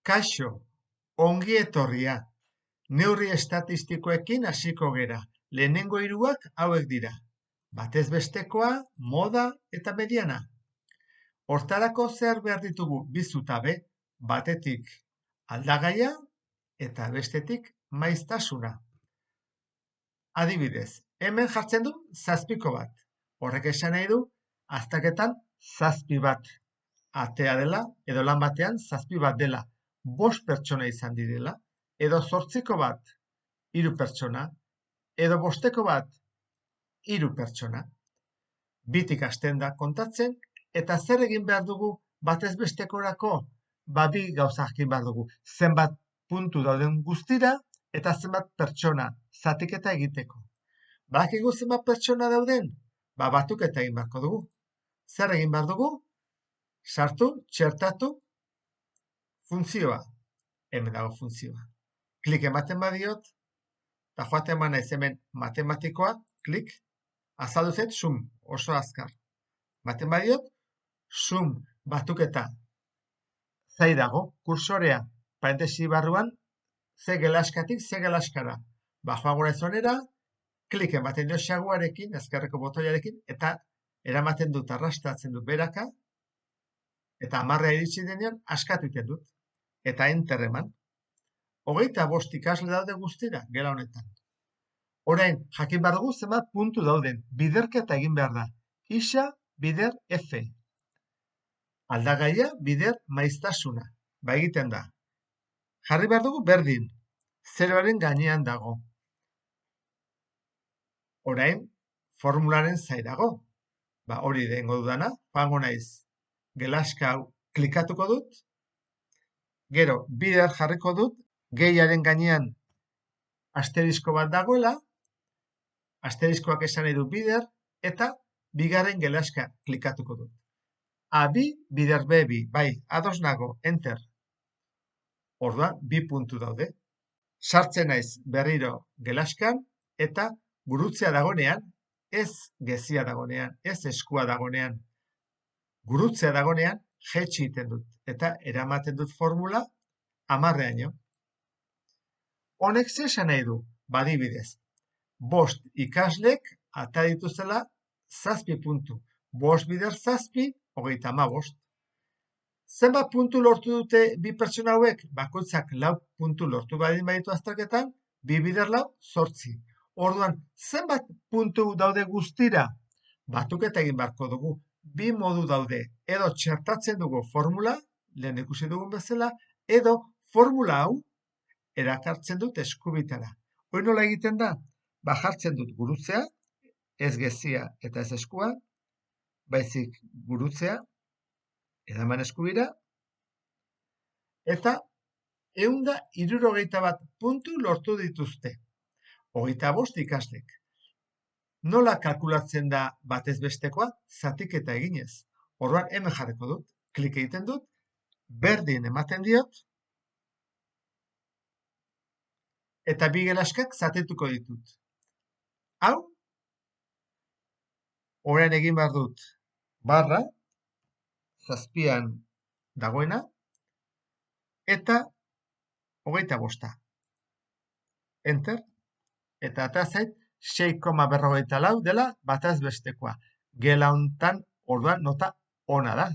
Kaixo, ongi etorria. Neurri estatistikoekin hasiko gera. Lehenengo hiruak hauek dira. Batez bestekoa, moda eta mediana. Hortarako zer behar ditugu bi zutabe, batetik aldagaia eta bestetik maiztasuna. Adibidez, hemen jartzen du zazpiko bat. Horrek esan nahi du, azterketan zazpi bat atea dela, edo lan batean zazpi bat dela, 5 pertsona izan direla, edo 8ko bat, 3 pertsona, edo 5ko bat, 3 pertsona. Bitik hasten da kontatzen, eta zer egin behar dugu batez bestekorako? Bi gauza jakin behar dugu. Zenbat puntu dauden guztira, eta zenbat pertsona zatiketa egiteko. Badakigu zenbat pertsona dauden? Batuketa egin beharko dugu. Zer egin behar dugu? Sartu, txertatu, funtzioa. Hemen dago funtzioa. Klik ematen badiot, eta joaten naiz hemen matematikoa, klik, azaldu zait sum, oso azkar. Ematen badiot, sum batuketa zai dago, kursorea, parentesi barruan, ze gelaskatik ze gelaskara. Joango naiz onera, klik ematen dio xaguarekin, ezkerreko botoiarekin, eta eramaten dut, arrastratzen dut beraka, eta 10 iritsi denean, askatu egiten dut. Eta enter eman. 25 ikasle daude guztira, gela honetan. Orain, jakin behar dugu zenbat puntu dauden. Biderketa egin behar da. Isa, bider, F. Aldagaia, bider, maiztasuna. Egiten da. Jarri behar dugu berdin. Zeroaren gainean dago. Orain, formularen zai dago. Hori dengo dudana. Joango naiz. Gelaska hau klikatuko dut. Gero, bider jarriko dut. Gehiaren gainean asterisko bat dagoela. Asteriskoak esan nahi du bider. Eta bigarren gelaska klikatuko dut. A2, bider B2. Bai, ados nago, enter. Orduan, 2 puntu daude. Sartzen naiz berriro gelaskan, eta gurutzea dagonean, ez gezia dagonean, ez eskua dagonean. Gurutzea dagonean, jetxi egiten dut. Eta eramaten dut formula, 10eraino. Honek ze esan nahi du? Adibidez, 5 ikaslek ata dituzela 7 puntu. 5 bider 7, 35. Zenbat puntu lortu dute 2 pertsona hauek? Bakoitzak 4 puntu lortu badin baditu azterketan, 2 bider 4, 8. Orduan, zenbat puntu daude guztira? Batuketa egin beharko dugu. 2 modu daude. Edo txertatzen dugu formula, lehen ikusi dugun bezala, edo formula hau erakartzen dut eskubitara. Hoi nola egiten da? Jartzen dut gurutzea, ez gezia eta ez eskua, baizik gurutzea, edaman eskubira, eta 161 puntu lortu dituzte. 25 ikaslek. Nola kalkulatzen da batez bestekoa? Zatiketa eginez. Orduan hemen jarriko dut, klik egiten dut, berdin ematen diot, eta 2 gelaskak zatituko ditut. Hau, orain egin behar dut, barra, 7an dagoena, eta 25. Enter, eta ata zait 6,44 dela batez bestekoa. Gela hontan, orduan nota ona da.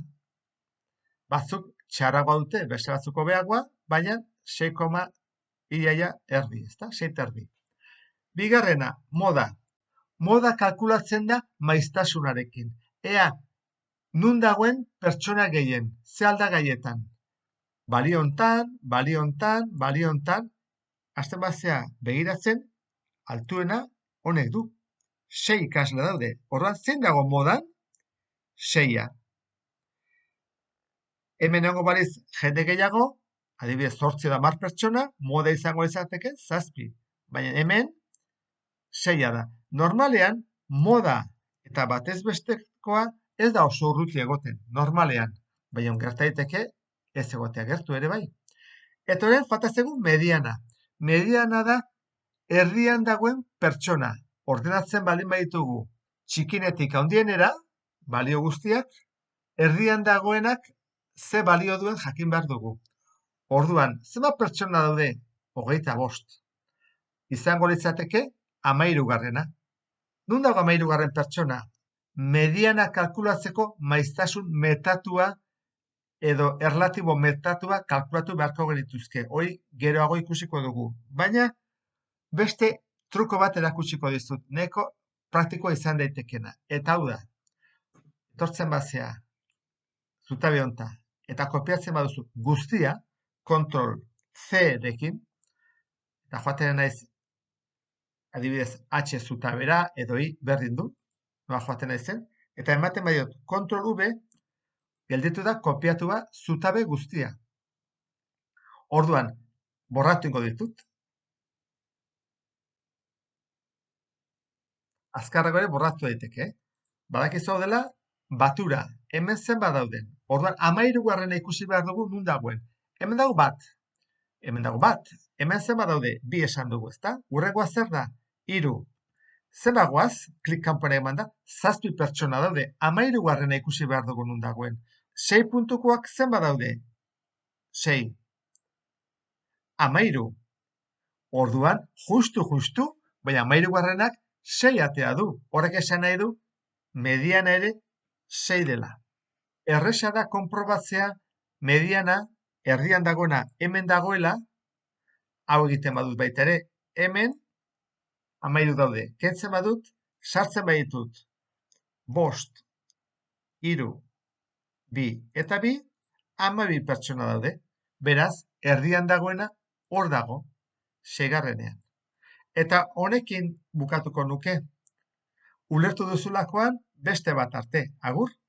Batzuk txarragoa dute, beste batzuk hobeagoa, baina 6, iaia erdi, ezta? 6 erdi. Bigarrena, moda. Moda kalkulatzen da maiztasunarekin. Ea, nun dagoen pertsona gehien, ze aldagaietan. Balio hontan, balio hontan, balio hontan, hasten bazea begiratzen, altuena honek du. 6 ikasle daude. Orduan, zein dago modan? 6a. Hemen egongo baliz jende gehiago, adibidez 8 edo 10 pertsona, moda izango izateke 7. Baina hemen 6a da. Normalean, moda eta batez bestekoa ez da oso urruti egoten, normalean. Baina gerta daiteke ez egotea gertu ere bai. Eta orain falta zaigu mediana. Mediana da erdian dagoen pertsona. Ordenatzen baldin baditugu txikinetik handienera, balio guztiak, erdian dagoenak ze balio duen jakin behar dugu. Orduan, zenbat pertsona daude? 25. Izango litzateke 13. Nun dago 13. pertsona? Mediana kalkulatzeko maiztasun metatua edo erlatibo metatua kalkulatu beharko genituzke. Hori geroago ikusiko dugu. Baina beste truko bat erakutsiko dizut. Neko praktikoa izan daitekena. Eta hau da, etortzen bazea, zutabe honta, eta kopiatzen baduzu guztia, kontrol C-rekin, eta joaten naiz, adibidez, H zutabera, edo I berdin du, noa joaten naizen, eta ematen badiot kontrol V, gelditu da kopiatua zutabe guztia. Orduan, borratu ingo ditut. Azkarrago ere borratu daiteke. Badakizu dela, batura, hemen zenbat dauden. Orduan, 13. ikusi behar dugu nun dagoen. Hemen dago bat. Hemen dago bat. Hemen zenbat daude, 2 esan dugu, ezta? Hurrengoa zer da? 3. Zenbat goaz, klik kanpora eman da, 7 pertsona daude. 13. ikusi behar dugu nun dagoen. 6 puntukoak zenbat daude? 6. 13. Orduan, justu, baina 13. 6 atea du. Horrek esan nahi du, mediana ere 6 dela. Erresa da konprobatzea mediana erdian dagoena hemen dagoela, hau egiten badut baita ere, hemen 13 daude. Kentzen badut, sartzen baditut 5, 3, 2 eta 2, 12 pertsona daude. Beraz, erdian dagoena hor dago, 6. Eta honekin bukatuko nuke. Ulertu duzulakoan beste bat arte. Agur!